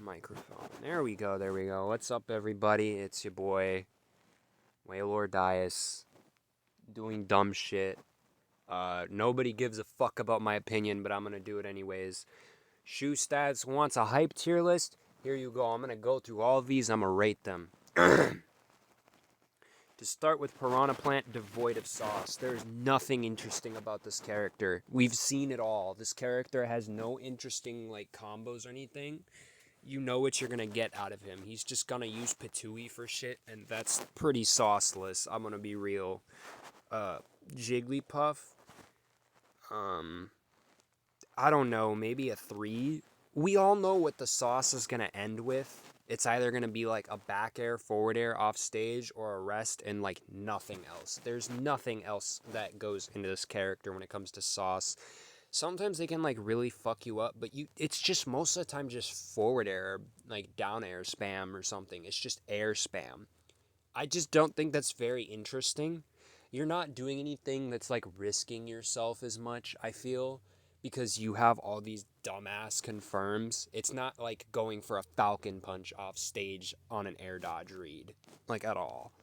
microphone. There we go. There we go. What's up, everybody? It's your boy, Waylord Dias, doing dumb shit. Nobody gives a fuck about my opinion, but I'm gonna do it anyways. Shoe Stats wants a hype tier list. Here you go. I'm gonna go through all of these. I'm gonna rate them. To start with, Piranha Plant, devoid of sauce. There's nothing interesting about this character. We've seen it all. This character has no interesting combos or anything. You know what you're gonna get out of him. He's just gonna use Patooey for shit, and that's pretty sauceless. I'm gonna be real. Jigglypuff. I don't know, maybe a 3. We all know what the sauce is gonna end with. It's either gonna be like a back air, forward air off stage, or a rest, and nothing else. There's nothing else that goes into this character when it comes to sauce. Sometimes they can really fuck you up, but it's just most of the time just forward air, down air spam or something. It's just air spam. I just don't think that's very interesting. You're not doing anything that's risking yourself as much, I feel, because you have all these dumbass confirms. It's not like going for a falcon punch off stage on an air dodge read, at all.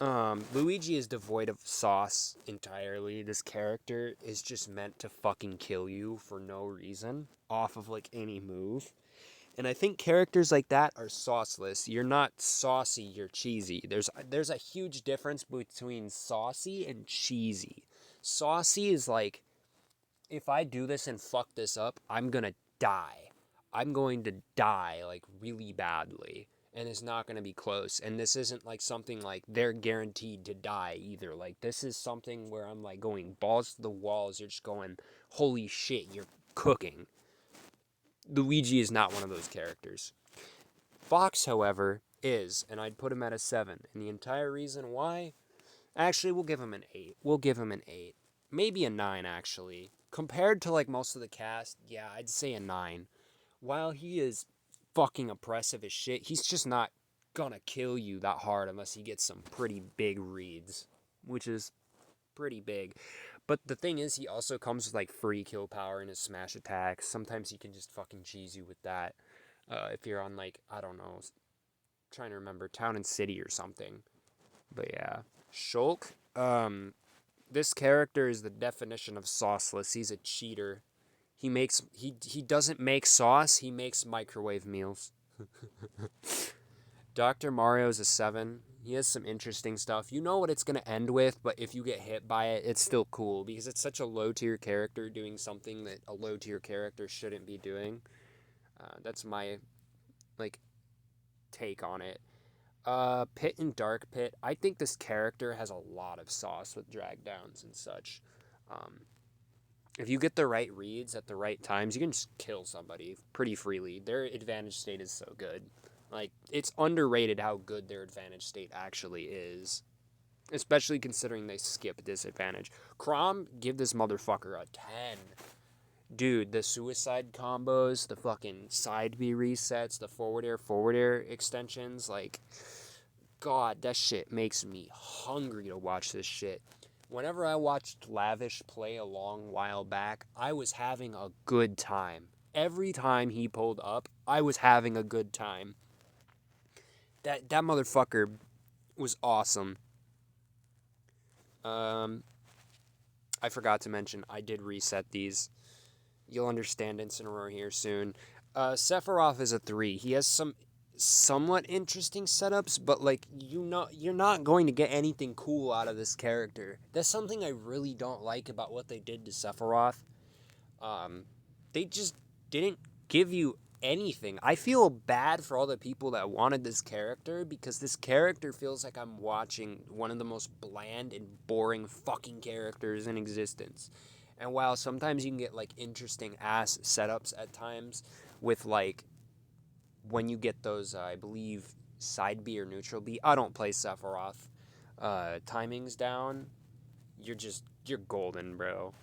Luigi is devoid of sauce entirely. This character is just meant to fucking kill you for no reason off of any move. And I think characters like that are sauceless. You're not saucy, you're cheesy. There's a huge difference between saucy and cheesy. Saucy is if I do this and fuck this up, I'm gonna die. I'm going to die really badly. And it's not going to be close. And this isn't something they're guaranteed to die either. This is something where I'm going balls to the walls. You're just going, holy shit, you're cooking. Luigi is not one of those characters. Fox, however, is, and I'd put him at a 7. And the entire reason why, actually, we'll give him an 8. We'll give him an 8. Maybe a 9, actually. Compared to most of the cast, yeah, I'd say a 9. While he is fucking oppressive as shit, he's just not gonna kill you that hard unless he gets some pretty big reads, which is pretty big. But the thing is, he also comes with free kill power in his smash attacks. Sometimes he can just fucking cheese you with that. If you're on I don't know, trying to remember, Town and City or something. But yeah, Shulk. This character is the definition of sauceless. He's a cheater. He doesn't make sauce, he makes microwave meals. Dr. Mario's a 7. He has some interesting stuff. You know what it's going to end with, but if you get hit by it, it's still cool because it's such a low-tier character doing something that a low-tier character shouldn't be doing. That's my take on it. Pit and Dark Pit. I think this character has a lot of sauce with drag downs and such. If you get the right reads at the right times, you can just kill somebody pretty freely. Their advantage state is so good. It's underrated how good their advantage state actually is. Especially considering they skip disadvantage. Chrom, give this motherfucker a 10. Dude, the suicide combos, the fucking side B resets, the forward air extensions, God, that shit makes me hungry to watch this shit. Whenever I watched Lavish play a long while back, I was having a good time. Every time he pulled up, I was having a good time. That motherfucker was awesome. I forgot to mention, I did reset these. You'll understand Incineroar here soon. Sephiroth is a 3. He has some somewhat interesting setups, but you're not going to get anything cool out of this character. That's something I really don't like about what they did to Sephiroth. They just didn't give you anything. I feel bad for all the people that wanted this character because this character feels like I'm watching one of the most bland and boring fucking characters in existence. And while sometimes you can get interesting ass setups at times with when you get those, I believe, side B or neutral B. I don't play Sephiroth. Timing's down. You're golden, bro.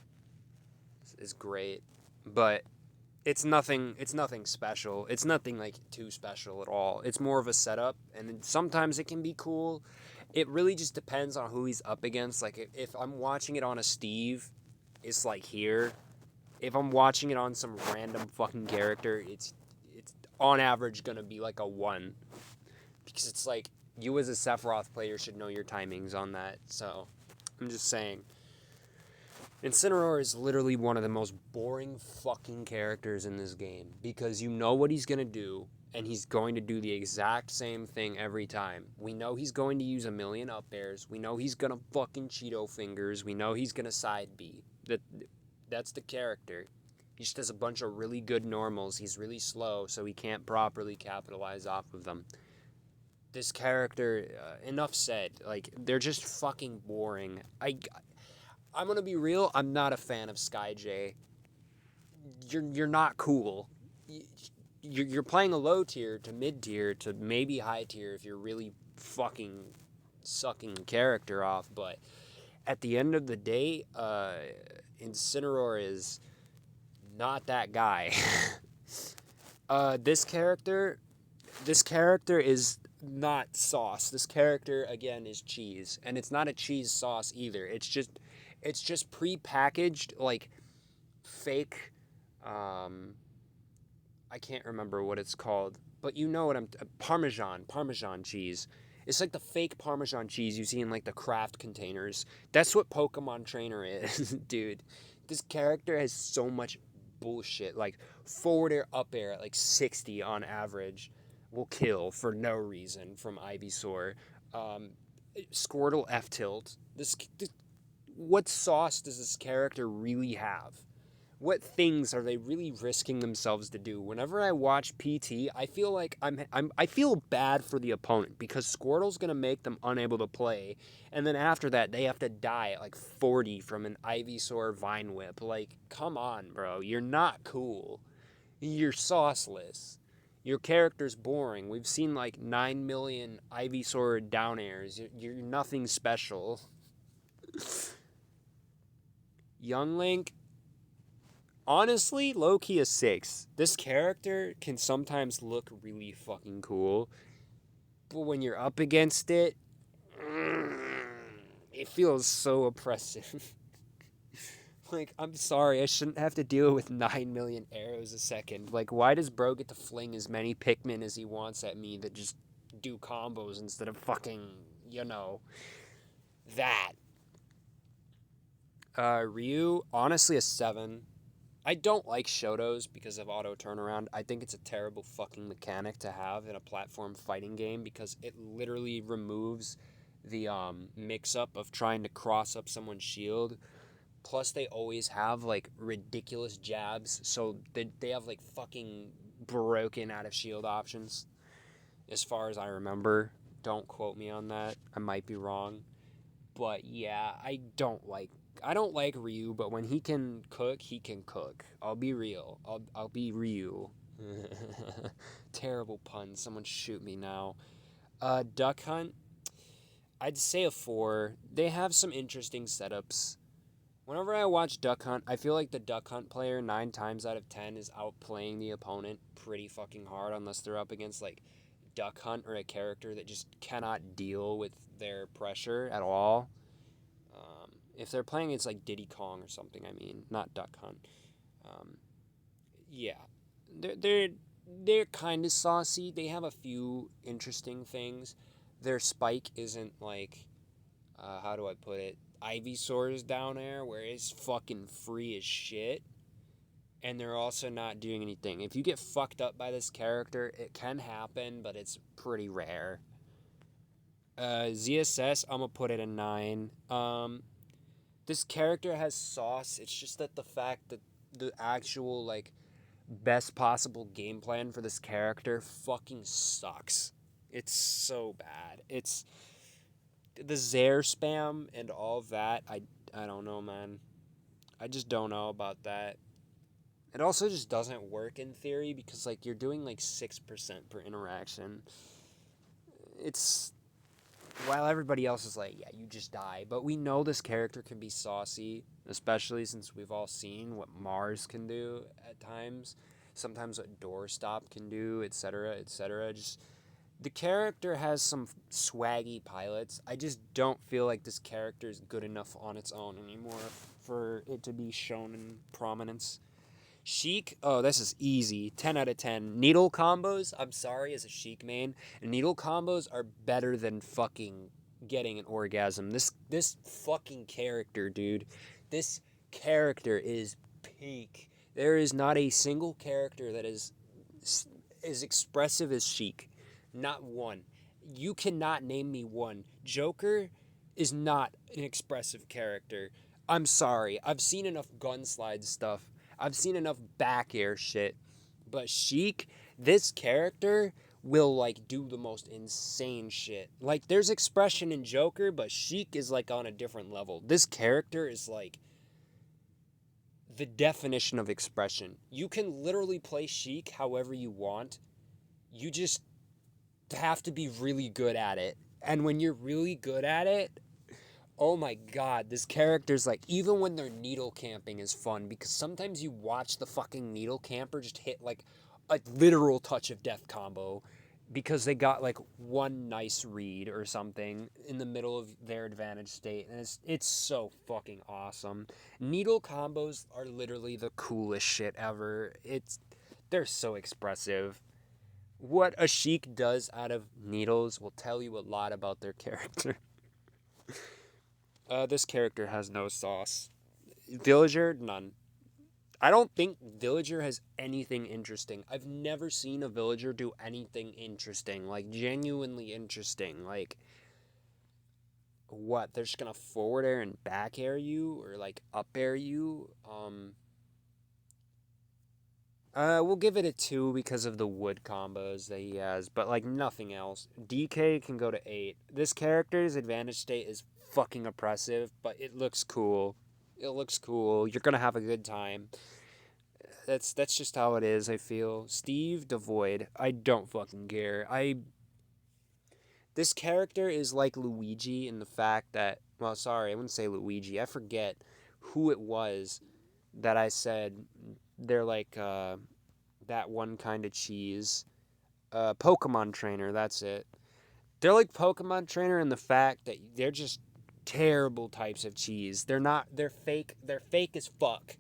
It's great, but it's nothing special. It's nothing too special at all. It's more of a setup, and sometimes it can be cool. It really just depends on who he's up against. If I'm watching it on a Steve, it's here. If I'm watching it on some random fucking character, it's on average going to be like a 1. Because it's like, you as a Sephiroth player should know your timings on that. So, I'm just saying. Incineroar is literally one of the most boring fucking characters in this game. Because you know what he's going to do, and he's going to do the exact same thing every time. We know he's going to use a million up airs. We know he's going to fucking Cheeto fingers. We know he's going to side B. That's the character. He just has a bunch of really good normals. He's really slow, so he can't properly capitalize off of them. This character, enough said. Like, they're just fucking boring. I'm gonna be real. I'm not a fan of SkyJ. You're not cool. You're playing a low tier to mid tier to maybe high tier if you're really fucking sucking character off. But at the end of the day, Incineroar is not that guy. This character is not sauce. This character, again, is cheese. And it's not a cheese sauce either. It's just pre-packaged, like, fake, I can't remember what it's called, but you know what Parmesan cheese. It's like the fake Parmesan cheese you see in, like, the craft containers. That's what Pokemon Trainer is, dude. This character has so much bullshit, like, forward air, up air at, like, 60 on average will kill for no reason from Ivysaur. Squirtle F-tilt. What sauce does this character really have? What things are they really risking themselves to do? Whenever I watch PT, I feel like I feel bad for the opponent because Squirtle's gonna make them unable to play, and then after that they have to die at like 40 from an Ivysaur Vine Whip. Like, come on, bro, you're not cool. You're sauceless. Your character's boring. We've seen like 9 million Ivysaur down airs. You're nothing special. Young Link, honestly, low-key a 6. This character can sometimes look really fucking cool, but when you're up against it, it feels so oppressive. Like, I'm sorry, I shouldn't have to deal with 9 million arrows a second. Like, why does bro get to fling as many Pikmin as he wants at me that just do combos instead of fucking, that? Ryu, honestly a 7. I don't like Shotos because of auto turnaround. I think it's a terrible fucking mechanic to have in a platform fighting game because it literally removes the mix-up of trying to cross up someone's shield. Plus, they always have, like, ridiculous jabs, so they have, like, fucking broken out of shield options, as far as I remember. Don't quote me on that. I might be wrong. But, yeah, I don't like Ryu, but when he can cook, he can cook. I'll be real. I'll be Ryu. Terrible pun. Someone shoot me now. Duck Hunt, I'd say a 4. They have some interesting setups. Whenever I watch Duck Hunt, I feel like the Duck Hunt player 9 times out of 10 is outplaying the opponent pretty fucking hard unless they're up against, like, Duck Hunt or a character that just cannot deal with their pressure at all. If they're playing against, like, Diddy Kong or something, I mean, not Duck Hunt. Yeah. They're kind of saucy. They have a few interesting things. Their spike isn't, like, how do I put it? Ivysaur's down there where it's fucking free as shit, and they're also not doing anything. If you get fucked up by this character, it can happen, but it's pretty rare. ZSS, I'm gonna put it a 9. This character has sauce. It's just that the fact that the actual, like, best possible game plan for this character fucking sucks. It's so bad. It's the Zaire spam and all of that. I don't know, man. I just don't know about that. It also just doesn't work in theory because, like, you're doing like 6% per interaction. It's, while everybody else is like, yeah, you just die. But we know this character can be saucy, especially since we've all seen what Mars can do at times. Sometimes what Doorstop can do, etc., etc. Just, the character has some swaggy pilots. I just don't feel like this character is good enough on its own anymore for it to be shown in prominence. Sheik, oh, this is easy. 10 out of 10. Needle combos, I'm sorry, as a Sheik main, needle combos are better than fucking getting an orgasm. This fucking character, dude. This character is peak. There is not a single character that is as expressive as Sheik. Not one. You cannot name me one. Joker is not an expressive character. I'm sorry. I've seen enough gunslide stuff. I've seen enough back air shit. But Sheik, this character will like do the most insane shit. Like there's expression in Joker, but Sheik is like on a different level. This character is like the definition of expression. You can literally play Sheik however you want. You just have to be really good at it. And when you're really good at it, oh my god, this character's like, even when they're needle camping is fun because sometimes you watch the fucking needle camper just hit like a literal touch of death combo because they got like one nice read or something in the middle of their advantage state, and it's so fucking awesome. Needle combos are literally the coolest shit ever. They're so expressive. What a Sheik does out of needles will tell you a lot about their character. This character has no sauce. Villager, none. I don't think Villager has anything interesting. I've never seen a Villager do anything interesting, like genuinely interesting. Like, what? They're just gonna forward air and back air you, or like up air you. We'll give it a 2 because of the wood combos that he has, but like nothing else. DK can go to 8. This character's advantage state is fucking oppressive, but it looks cool. It looks cool. You're gonna have a good time. That's just how it is, I feel. Steve Devoid, I don't fucking care. This character is like Luigi in the fact that, well, sorry, I wouldn't say Luigi. I forget who it was that I said they're like that one kind of cheese. Pokemon trainer, that's it. They're like Pokemon trainer in the fact that they're just terrible types of cheese. They're fake. They're fake as fuck.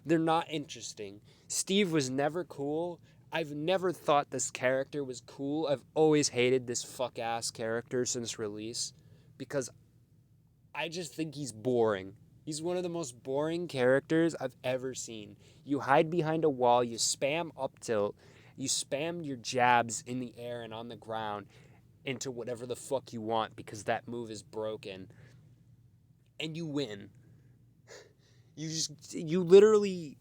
They're not interesting. Steve was never cool. I've never thought this character was cool. I've always hated this fuck ass character since release because I just think he's boring. He's one of the most boring characters I've ever seen. You hide behind a wall, you spam up tilt, you spam your jabs in the air and on the ground into whatever the fuck you want because that move is broken. And you win. You literally,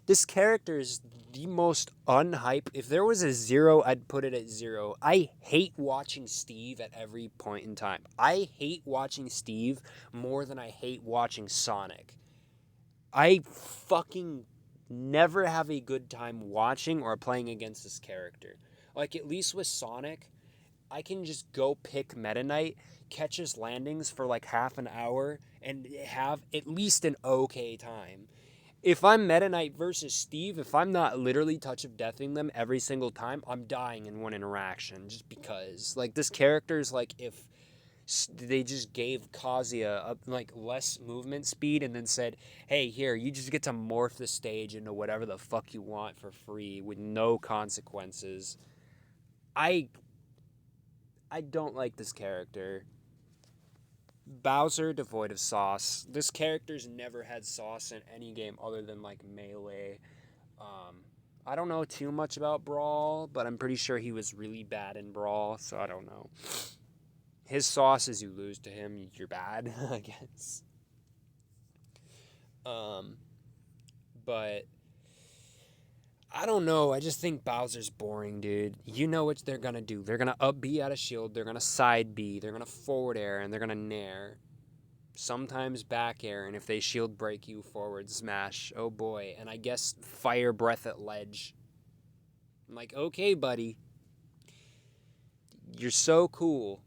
this character is the most unhype. If there was a 0, I'd put it at 0. I hate watching Steve at every point in time. I hate watching Steve more than I hate watching Sonic. I fucking never have a good time watching or playing against this character. Like, at least with Sonic, I can just go pick Meta Knight, catch his landings for like half an hour, and have at least an okay time. If I'm Meta Knight versus Steve, if I'm not literally touch of deathing them every single time, I'm dying in one interaction just because. Like, this character is like if they just gave Kazuya like less movement speed and then said, hey, here, you just get to morph the stage into whatever the fuck you want for free with no consequences. I don't like this character. Bowser, devoid of sauce. This character's never had sauce in any game other than like Melee. I don't know too much about Brawl, but I'm pretty sure he was really bad in Brawl, so I don't know. His sauce is you lose to him, you're bad, I guess. But I don't know. I just think Bowser's boring, dude. You know what they're gonna do. They're gonna up B out of shield, they're gonna side B, they're gonna forward air, and they're gonna nair. Sometimes back air, and if they shield break you, forward smash. Oh boy. And I guess fire breath at ledge. I'm like, okay, buddy. You're so cool.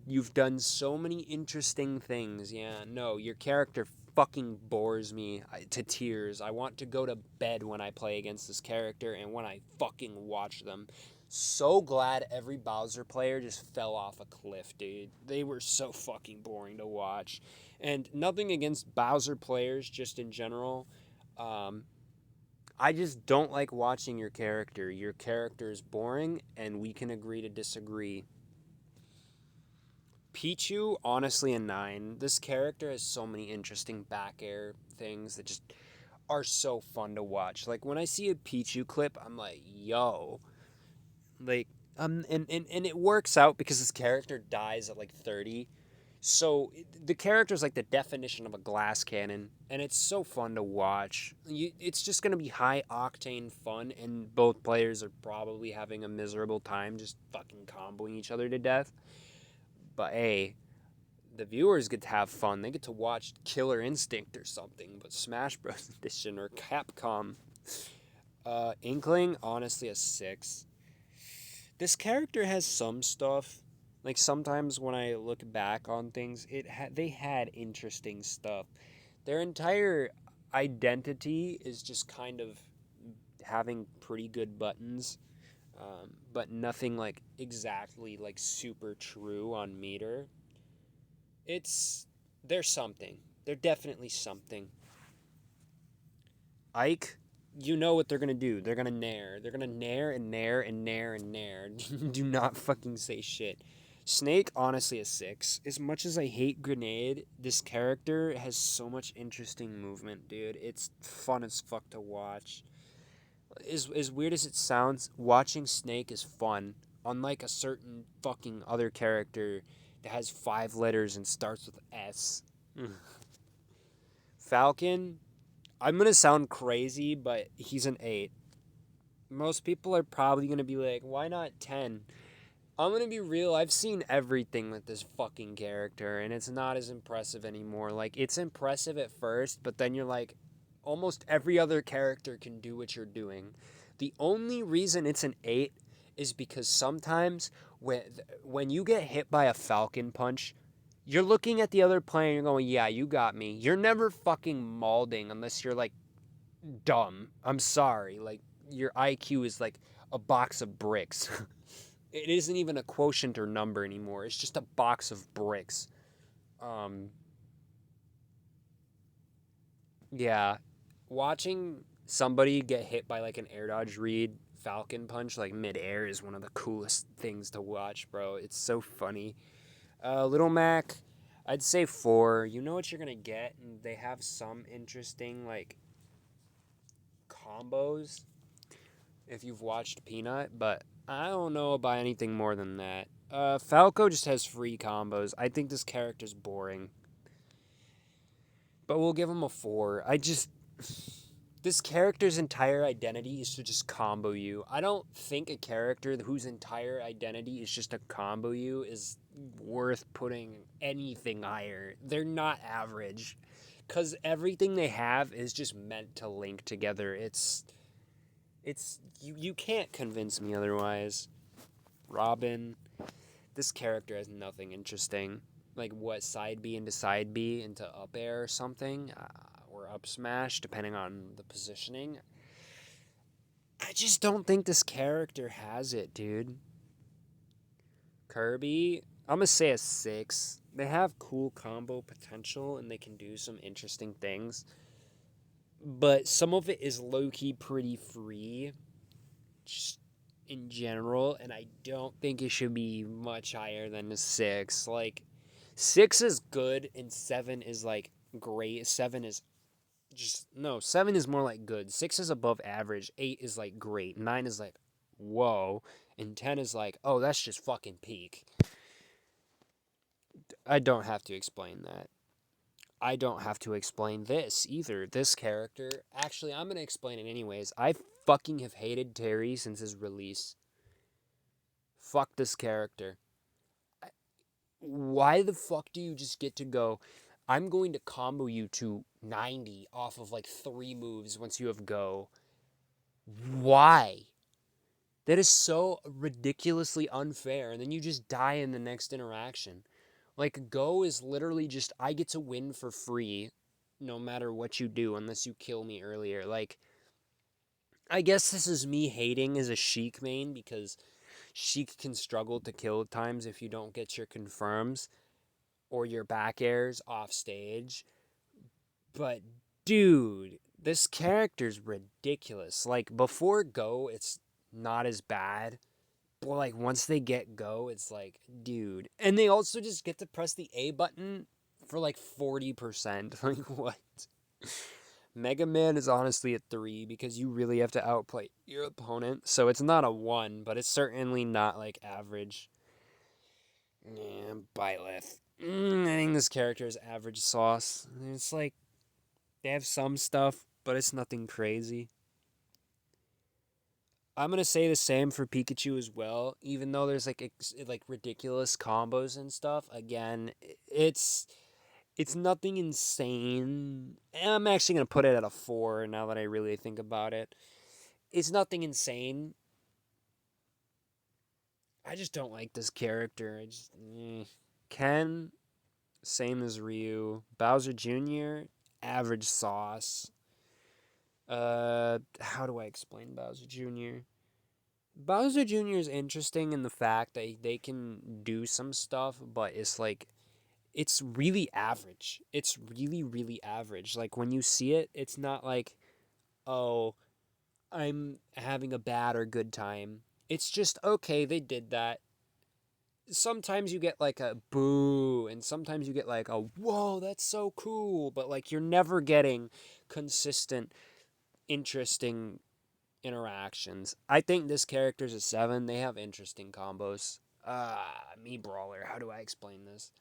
You've done so many interesting things. Yeah, no, your character fucking bores me to tears. I want to go to bed when I play against this character and when I fucking watch them. So glad every Bowser player just fell off a cliff, dude. They were so fucking boring to watch. And nothing against Bowser players just in general. I just don't like watching your character. Your character is boring, and we can agree to disagree. Pichu, honestly, a 9. This character has so many interesting back air things that just are so fun to watch. Like, when I see a Pichu clip, I'm like, yo. Like, and it works out because this character dies at like 30. So the character is like the definition of a glass cannon, and it's so fun to watch. It's just gonna be high octane fun, and both players are probably having a miserable time just fucking comboing each other to death. But hey, the viewers get to have fun. They get to watch Killer Instinct or something, but Smash Bros. Edition or Capcom. Inkling, honestly, a 6. This character has some stuff. Like sometimes when I look back on things, they had interesting stuff. Their entire identity is just kind of having pretty good buttons, but nothing like exactly like super true on meter. It's they're something. They're definitely something. Ike, you know what they're gonna do. They're gonna nair. They're gonna nair and nair and nair and nair. Do not fucking say shit. Snake, honestly, a 6. As much as I hate Grenade, this character has so much interesting movement, dude. It's fun as fuck to watch. As weird as it sounds, watching Snake is fun. Unlike a certain fucking other character that has 5 letters and starts with S. Falcon, I'm gonna sound crazy, but he's an 8. Most people are probably gonna be like, why not 10? I'm gonna be real, I've seen everything with this fucking character, and it's not as impressive anymore. Like, it's impressive at first, but then you're like, almost every other character can do what you're doing. The only reason it's an 8 is because sometimes when you get hit by a Falcon punch, you're looking at the other player and you're going, yeah, you got me. You're never fucking maulding unless you're like dumb. I'm sorry. Like, your IQ is like a box of bricks. It isn't even a quotient or number anymore. It's just a box of bricks. Um, yeah. Watching somebody get hit by like an air dodge read Falcon punch like midair is one of the coolest things to watch, bro. It's so funny. Little Mac, I'd say 4. You know what you're gonna get, and they have some interesting like combos if you've watched Peanut, but I don't know about anything more than that. Falco just has free combos. I think this character's boring, but we'll give him a 4. This character's entire identity is to just combo you. I don't think a character whose entire identity is just to combo you is worth putting anything higher. They're not average, because everything they have is just meant to link together. You can't convince me otherwise. Robin, this character has nothing interesting. Like what, side B into side B into up air or something, or up smash, depending on the positioning. I just don't think this character has it, dude. Kirby, I'm gonna say a 6. They have cool combo potential and they can do some interesting things, but some of it is low key pretty free, just in general, and I don't think it should be much higher than a 6. Like, 6 is good and 7 is like great. 7 is just no, 7 is more like good. 6 is above average. 8 is like great. 9 is like whoa, and 10 is like, oh, that's just fucking peak. I don't have to explain that. I don't have to explain this either. This character, actually, I'm going to explain it anyways. I fucking have hated Terry since his release. Fuck this character. Why the fuck do you just get to go, I'm going to combo you to 90 off of like 3 moves once you have go? Why? That is so ridiculously unfair, and then you just die in the next interaction. Like, go is literally just, I get to win for free no matter what you do unless you kill me earlier. Like, I guess this is me hating as a Sheik main because Sheik can struggle to kill at times if you don't get your confirms or your back airs off stage. But, dude, This character's ridiculous. Like, before Go, it's not as bad. But, like, once they get Go, it's like, dude. And they also just get to press the A button for, like, 40%. Like, what? Mega Man is honestly a 3 because you really have to outplay your opponent. So it's not a 1, but it's certainly not, like, average. Yeah, Byleth. I think this character is average sauce. It's like, they have some stuff, but it's nothing crazy. I'm gonna say the same for Pikachu as well, even though there's like ridiculous combos and stuff. Again, it's nothing insane. I'm actually gonna put it at a 4 now that I really think about it. It's nothing insane. I just don't like this character. Ken, same as Ryu. Bowser Jr., average sauce. How do I explain Bowser Jr.? Bowser Jr. is interesting in the fact that they can do some stuff, but it's like, it's really average. It's really, really average. Like, when you see it, it's not like, oh, I'm having a bad or good time. It's just, okay, they did that. Sometimes you get like a boo, and sometimes you get like a whoa, that's so cool, but like, you're never getting consistent, interesting interactions. I think this character's a 7. They have interesting combos. Mii Brawler. How do I explain this?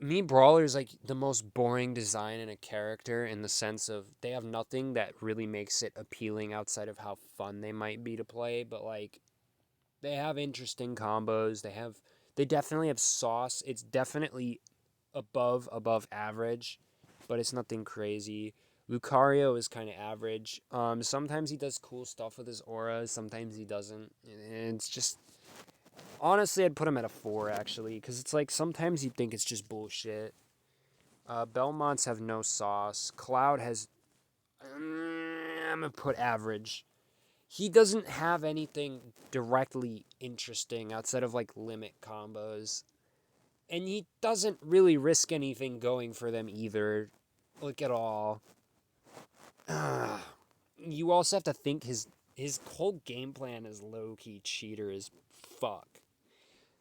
Mii Brawler is like the most boring design in a character in the sense of they have nothing that really makes it appealing outside of how fun they might be to play, but like, they have interesting combos. They definitely have sauce. It's definitely above average, but it's nothing crazy. Lucario is kind of average. Sometimes he does cool stuff with his aura. Sometimes he doesn't. It's just, honestly, I'd put him at a 4 actually, because it's like sometimes you think it's just bullshit. Belmonts have no sauce. Cloud has. I'm gonna put average. He doesn't have anything directly interesting outside of like limit combos. And he doesn't really risk anything going for them either. Like, at all. You also have to think his whole game plan is low-key cheater as fuck.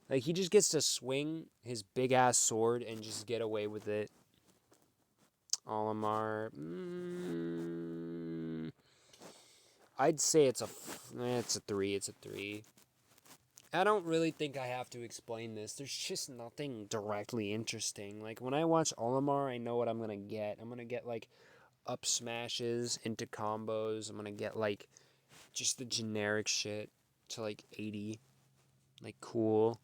Like, he just gets to swing his big-ass sword and just get away with it. Olimar. I'd say it's a 3. It's a 3. I don't really think I have to explain this. There's just nothing directly interesting. Like, when I watch Olimar, I know what I'm going to get. I'm going to get, like, up smashes into combos. I'm going to get, like, just the generic shit to, like, 80. Like, cool.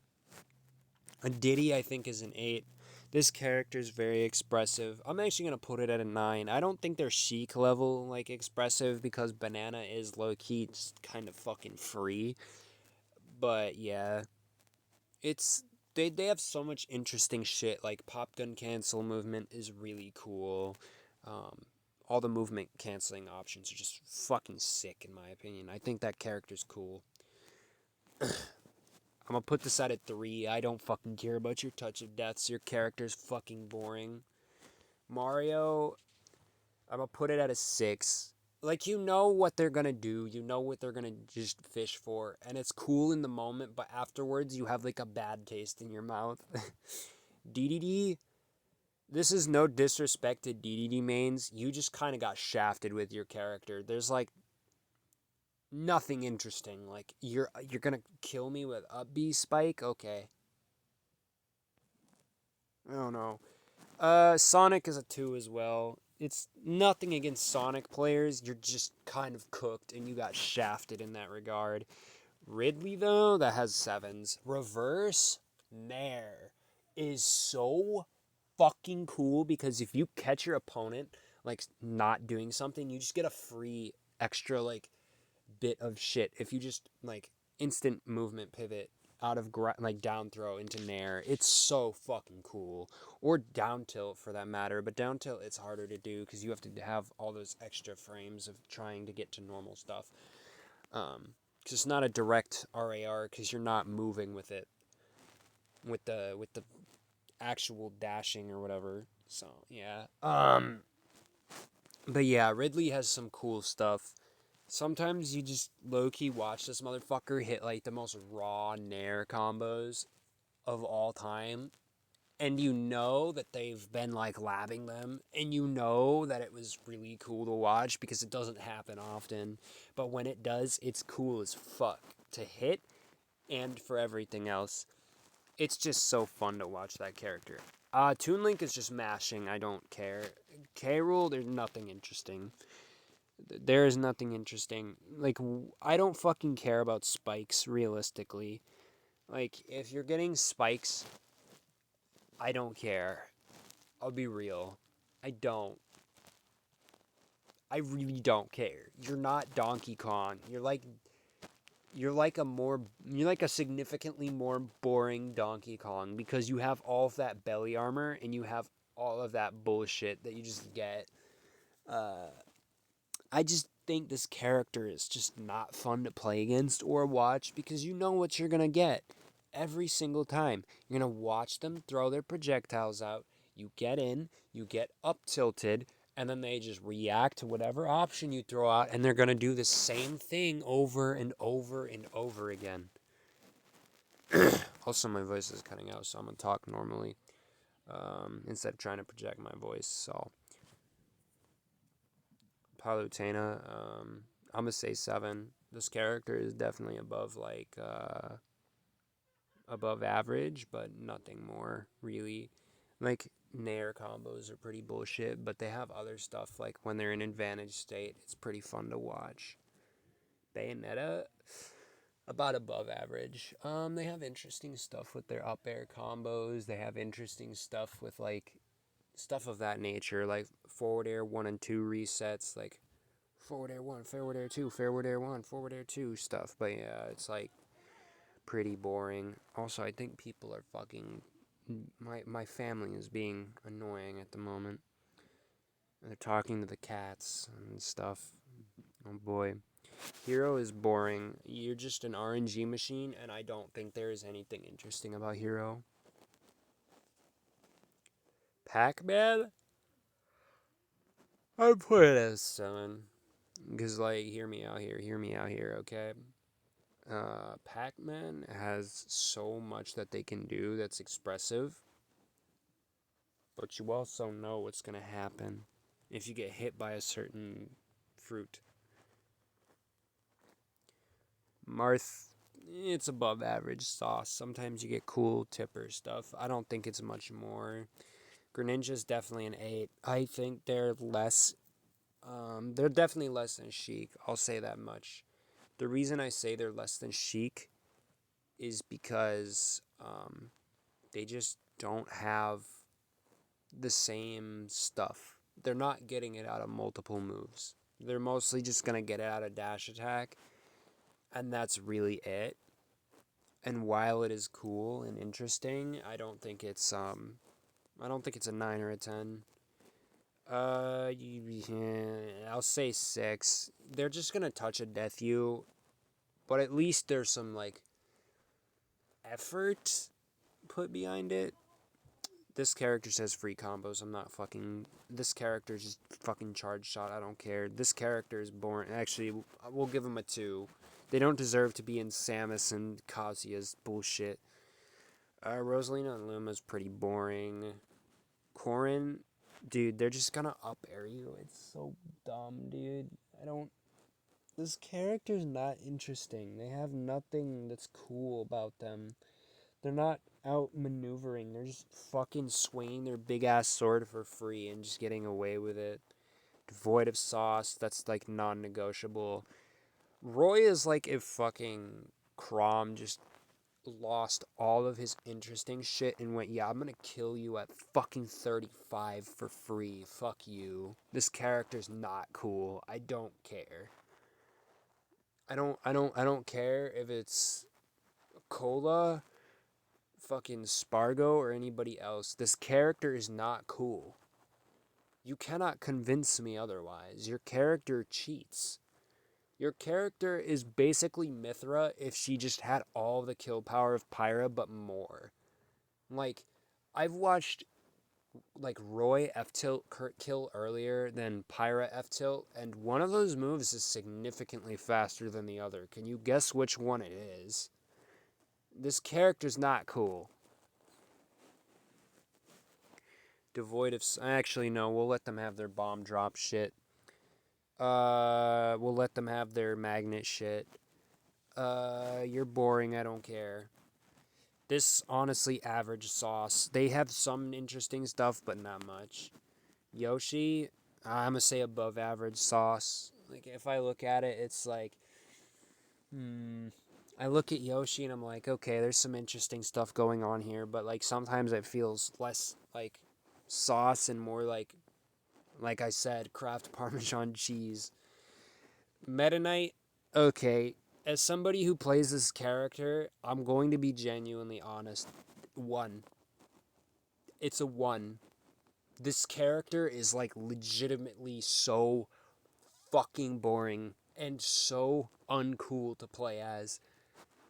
A Diddy, I think, is an 8. This character is very expressive. I'm actually going to put it at a 9. I don't think they're Sheik level, like, expressive, because Banana is low-key just kind of fucking free. But, yeah. It's they have so much interesting shit. Like, pop gun cancel movement is really cool. All the movement canceling options are just fucking sick in my opinion. I think that character's cool. I'm gonna put this at a 3. I don't fucking care about your touch of deaths. Your character's fucking boring. Mario, I'm gonna put it at a 6. Like, you know what they're gonna do, you know what they're gonna just fish for, and it's cool in the moment, but afterwards you have like a bad taste in your mouth. DDD, this is no disrespect to DDD mains, you just kind of got shafted with your character. There's like nothing interesting. Like, you're gonna kill me with a B spike? Okay. I don't know. Sonic is a 2 as well. It's nothing against Sonic players. You're just kind of cooked, and you got shafted in that regard. Ridley, though, that has 7s. Reverse Nair is so fucking cool because if you catch your opponent, like, not doing something, you just get a free extra, like, bit of shit. If you just, like, instant movement pivot out of like down throw into nair, it's so fucking cool. Or down tilt for that matter, but down tilt it's harder to do because you have to have all those extra frames of trying to get to normal stuff. Because it's not a direct RAR because you're not moving with it with the actual dashing or whatever. So yeah. But yeah, Ridley has some cool stuff. Sometimes you just low-key watch this motherfucker hit like the most raw nair combos of all time, and you know that they've been like labbing them, and you know that it was really cool to watch because it doesn't happen often, but when it does, it's cool as fuck to hit, and for everything else. It's just so fun to watch that character. Toon Link is just mashing. I don't care. K. Rool, there's nothing interesting. There is nothing interesting. Like, I don't fucking care about spikes, realistically. Like, if you're getting spikes, I don't care. I'll be real. I don't. I really don't care. You're not Donkey Kong. You're like a significantly more boring Donkey Kong because you have all of that belly armor and you have all of that bullshit that you just get. Uh, I just think this character is just not fun to play against or watch because you know what you're gonna get every single time. You're gonna watch them throw their projectiles out. You get in, you get up tilted, and then they just react to whatever option you throw out, and they're gonna do the same thing over and over and over again. Also, my voice is cutting out, so I'm gonna talk normally instead of trying to project my voice. So, Palutena, I'm gonna say 7. This character is definitely above average, but nothing more really. Like Nair combos are pretty bullshit, but they have other stuff like when they're in advantage state, it's pretty fun to watch. Bayonetta, about above average. They have interesting stuff with their up air combos. They have interesting stuff with like stuff of that nature, like forward air 1 and 2 resets, like forward air 1, forward air 2, forward air 1, forward air 2 stuff. But yeah, it's like pretty boring. Also, I think people are fucking. My family is being annoying at the moment. They're talking to the cats and stuff. Oh boy. Hero is boring. You're just an RNG machine, and I don't think there is anything interesting about Hero. Pac-Man? I'd put it as 7. Because, like, hear me out here, okay? Pac-Man has so much that they can do that's expressive, but you also know what's going to happen if you get hit by a certain fruit. Marth, it's above average sauce. Sometimes you get cool tipper stuff. I don't think it's much more. Greninja's definitely an 8. I think they're definitely less than Sheik. I'll say that much. The reason I say they're less than Sheik is because they just don't have the same stuff. They're not getting it out of multiple moves. They're mostly just going to get it out of dash attack, and that's really it. And while it is cool and interesting, I don't think it's a 9 or a 10. I'll say 6. They're just going to touch a death you, but at least there's some like effort put behind it. This character says free combos. I'm not fucking. This character is just fucking charge shot. I don't care. This character is boring. Actually, we'll give him a 2. They don't deserve to be in Samus and Kazuya's bullshit. Rosalina and Luma's pretty boring. Corrin, dude, they're just gonna up air you. It's so dumb, dude. I don't. This character's not interesting. They have nothing that's cool about them. They're not outmaneuvering. They're just fucking swinging their big ass sword for free and just getting away with it. Devoid of sauce. That's like non-negotiable. Roy is like if fucking Crom just lost all of his interesting shit and went, yeah, I'm gonna kill you at fucking 35 for free. Fuck you. This character's not cool. I don't care. I don't care if it's Cola, fucking Spargo, or anybody else. This character is not cool. You cannot convince me otherwise. Your character cheats. Your character is basically Mithra if she just had all the kill power of Pyra but more. Like, I've watched like Roy F tilt kill earlier than Pyra F tilt, and one of those moves is significantly faster than the other. Can you guess which one it is? This character's not cool. Devoid of... Actually, no. We'll let them have their bomb drop shit. We'll let them have their magnet shit. You're boring. I don't care. This, honestly, average sauce. They have some interesting stuff, but not much. Yoshi, I'm gonna say above average sauce. Like, if I look at it, it's like... I look at Yoshi and I'm like, okay, there's some interesting stuff going on here, but, like, sometimes it feels less like sauce and more like I said, Kraft Parmesan cheese. Meta Knight, okay. As somebody who plays this character, I'm going to be genuinely honest. 1. It's a 1. This character is, like, legitimately so fucking boring and so uncool to play as.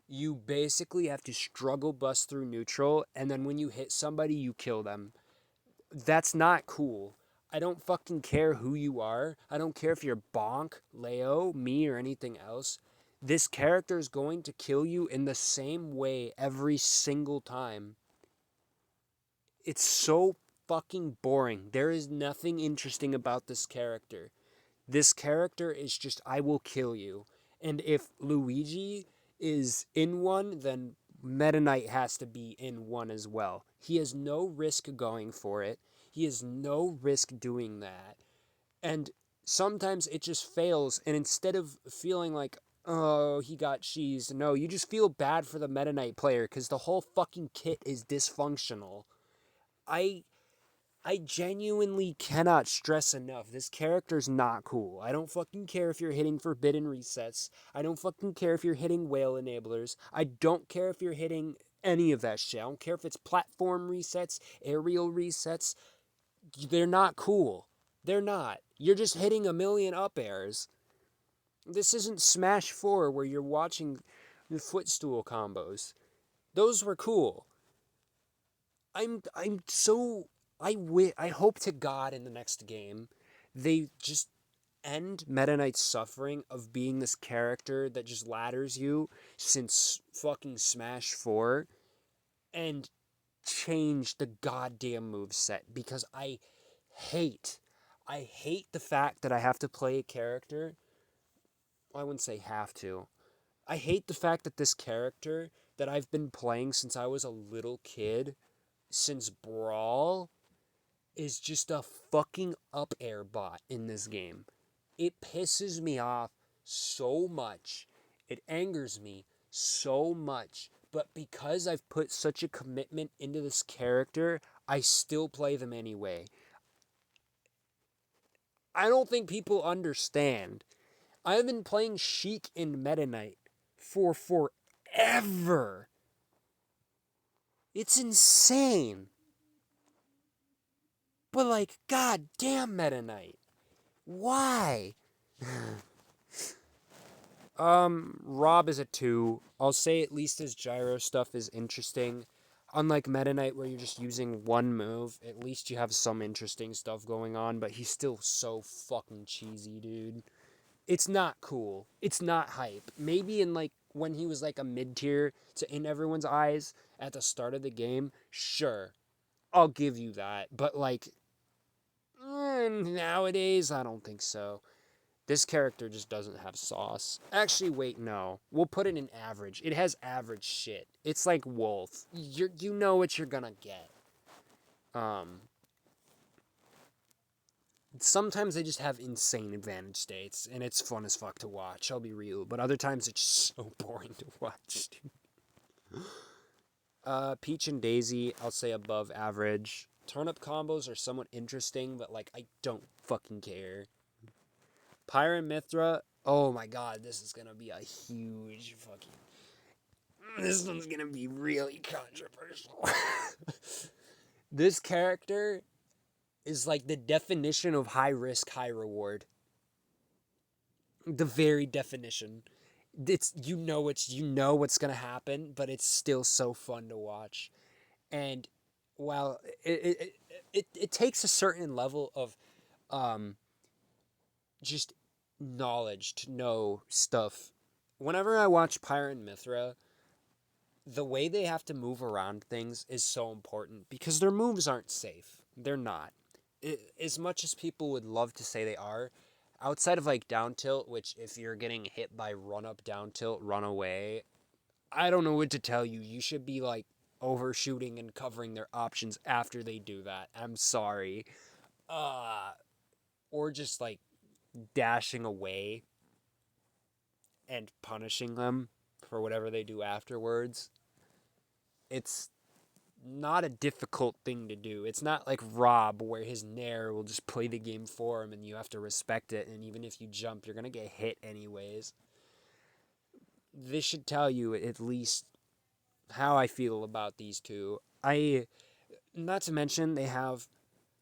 You basically have to struggle bust through neutral, and then when you hit somebody, you kill them. That's not cool. I don't fucking care who you are. I don't care if you're Bonk, Leo, me, or anything else. This character is going to kill you in the same way every single time. It's so fucking boring. There is nothing interesting about this character. This character is just, I will kill you. And if Luigi is in one, then Meta Knight has to be in one as well. He has no risk going for it. He has no risk doing that. And sometimes it just fails. And instead of feeling like, oh, he got cheesed, no, you just feel bad for the Meta Knight player because the whole fucking kit is dysfunctional. I genuinely cannot stress enough. This character's not cool. I don't fucking care if you're hitting forbidden resets. I don't fucking care if you're hitting whale enablers. I don't care if you're hitting any of that shit. I don't care if it's platform resets, aerial resets. They're not cool. They're not. You're just hitting a million up airs. This isn't Smash 4 where you're watching the footstool combos. Those were cool. I'm so... I hope to God in the next game they just end Meta Knight's suffering of being this character that just ladders you since fucking Smash 4 and change the goddamn moveset because hate I hate the fact that I have to play a character. Well, I wouldn't say have to. I hate the fact that this character that I've been playing since I was a little kid, since Brawl, is just a fucking up air bot in this game. It pisses me off so much. It angers me so much. But because I've put such a commitment into this character, I still play them anyway. I don't think people understand. I've been playing Sheik in Meta Knight for forever. It's insane. But, like, god damn Meta Knight. Why? Rob is a 2. I'll say at least his gyro stuff is interesting. Unlike Meta Knight where you're just using one move, at least you have some interesting stuff going on, but he's still so fucking cheesy, dude. It's not cool. It's not hype. Maybe in, like, when he was, like, a mid-tier to in everyone's eyes at the start of the game, sure. I'll give you that. But, like, nowadays, I don't think so. This character just doesn't have sauce. Actually, wait, no. We'll put it in average. It has average shit. It's like Wolf. You know what you're gonna get. Sometimes they just have insane advantage states, and it's fun as fuck to watch, I'll be real. But other times it's just so boring to watch, dude. Peach and Daisy, I'll say above average. Turnip combos are somewhat interesting, but, like, I don't fucking care. Pyra and Mythra, oh my god, this is gonna be a huge fucking... This one's gonna be really controversial. This character is like the definition of high risk, high reward. The very definition. It's you know what's gonna happen, but it's still so fun to watch. And well, it takes a certain level of um just knowledge to know stuff. Whenever I watch Pyre and Mithra, the way they have to move around things is so important because their moves aren't safe. They're not. As much as people would love to say they are, outside of like down tilt, which if you're getting hit by run up down tilt, run away, I don't know what to tell you. You should be like overshooting and covering their options after they do that. I'm sorry. Uh, or just like dashing away and punishing them for whatever they do afterwards. It's not a difficult thing to do. It's not like Rob where his Nair will just play the game for him and you have to respect it, and even if you jump, you're going to get hit anyways. This should tell you at least how I feel about these two. I Not to mention they have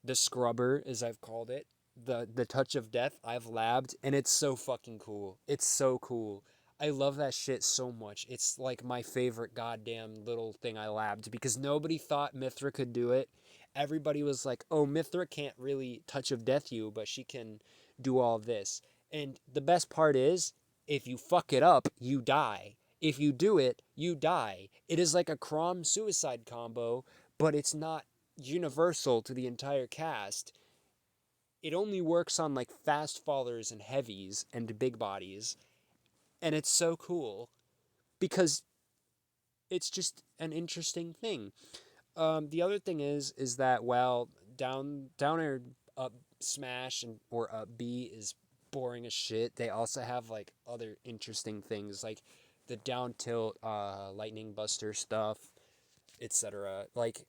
the scrubber, as I've called it, the touch of death. I've labbed, and it's so fucking cool. It's so cool. I love that shit so much. It's like my favorite goddamn little thing I labbed because nobody thought Mithra could do it. Everybody was like, "Oh, Mithra can't really touch of death you, but she can do all this." And the best part is, if you fuck it up, you die. If you do it, you die. It is like a Crom suicide combo, but it's not universal to the entire cast. It only works on like fast fallers and heavies and big bodies, and it's so cool because it's just an interesting thing. The other thing is that while down air up smash and or up B is boring as shit, they also have like other interesting things like the down tilt, lightning buster stuff, etc. Like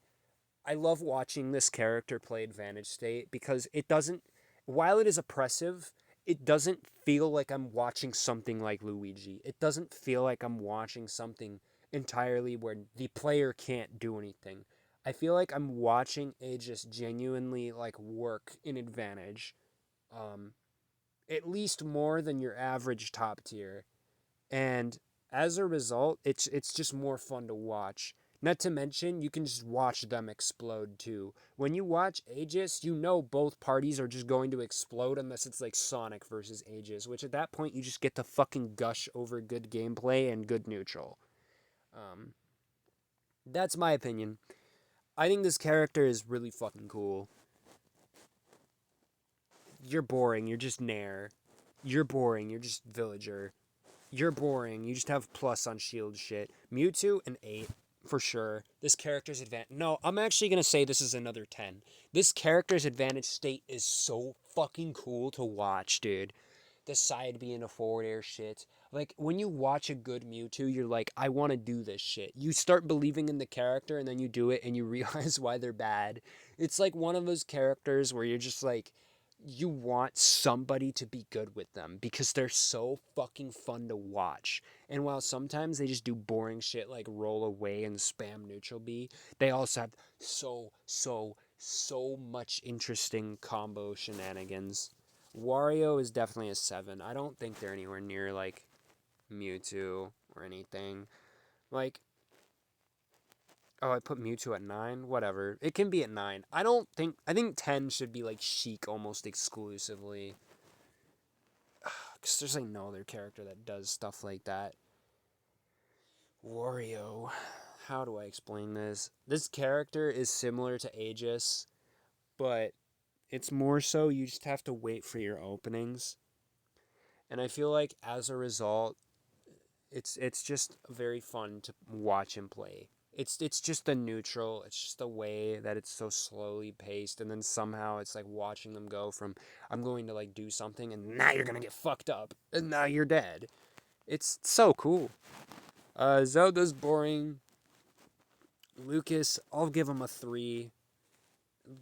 I love watching this character play Advantage State because it doesn't, while it is oppressive, it doesn't feel like I'm watching something like Luigi. It doesn't feel like I'm watching something entirely where the player can't do anything. I feel like I'm watching a just genuinely like work in Advantage, um, at least more than your average top tier, and as a result, it's just more fun to watch. Not to mention, you can just watch them explode too. When you watch Aegis, you know both parties are just going to explode unless it's like Sonic versus Aegis, which at that point you just get to fucking gush over good gameplay and good neutral. Um, that's my opinion. I think this character is really fucking cool. You're boring. You're just Nair. You're boring. You're just Villager. You're boring. You just have plus on shield shit. Mewtwo, an 8 for sure. This character's advantage. No, I'm actually going to say this is another 10. This character's advantage state is so fucking cool to watch, dude. The side being a forward air shit. Like, when you watch a good Mewtwo, you're like, I want to do this shit. You start believing in the character, and then you do it, and you realize why they're bad. It's like one of those characters where you're just like, you want somebody to be good with them because they're so fucking fun to watch. And while sometimes they just do boring shit like roll away and spam neutral B, they also have so much interesting combo shenanigans. Wario is definitely a 7. I don't think they're anywhere near like Mewtwo or anything. Like, oh, I put Mewtwo at 9? Whatever. It can be at 9. I think 10 should be like Sheik almost exclusively. Because there's like no other character that does stuff like that. Wario. How do I explain this? This character is similar to Aegis, but it's more so you just have to wait for your openings. And I feel like as a result, it's just very fun to watch him play. It's just the neutral. It's just the way that it's so slowly paced, and then somehow it's like watching them go from I'm going to like do something, and now you're gonna get fucked up, and now you're dead. It's so cool. Zelda's boring. Lucas, I'll give him a 3.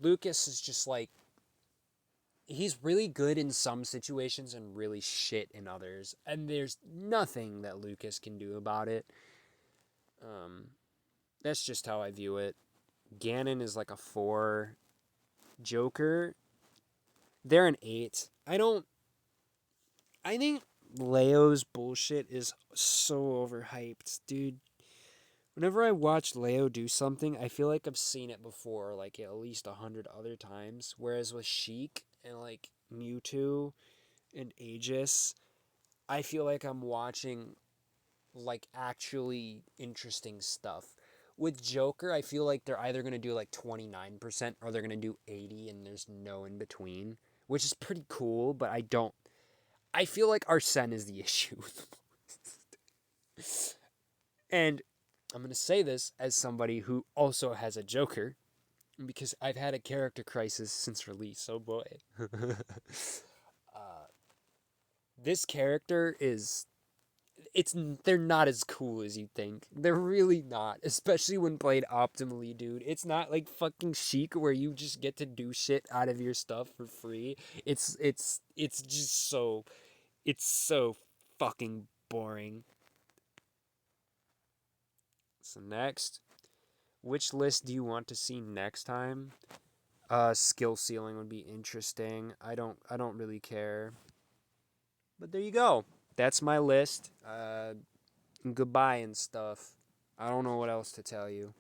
Lucas is just like he's really good in some situations and really shit in others, and there's nothing that Lucas can do about it. Um, that's just how I view it. Ganon is like a 4. Joker, they're an 8. I think Leo's bullshit is so overhyped, dude. Whenever I watch Leo do something, I feel like I've seen it before, like at least 100 other times. Whereas with Sheik and like Mewtwo and Aegis, I feel like I'm watching like actually interesting stuff. With Joker, I feel like they're either going to do like 29% or they're going to do 80 and there's no in between, which is pretty cool, but I feel like Arsene is the issue. And I'm going to say this as somebody who also has a Joker because I've had a character crisis since release. Oh boy. This character is it's they're not as cool as you think. They're really not, especially when played optimally, dude. It's not like fucking Chic where you just get to do shit out of your stuff for free. It's just it's so fucking boring. So next, which list do you want to see next time? Skill ceiling would be interesting. I don't really care. But there you go. That's my list. Goodbye and stuff. I don't know what else to tell you.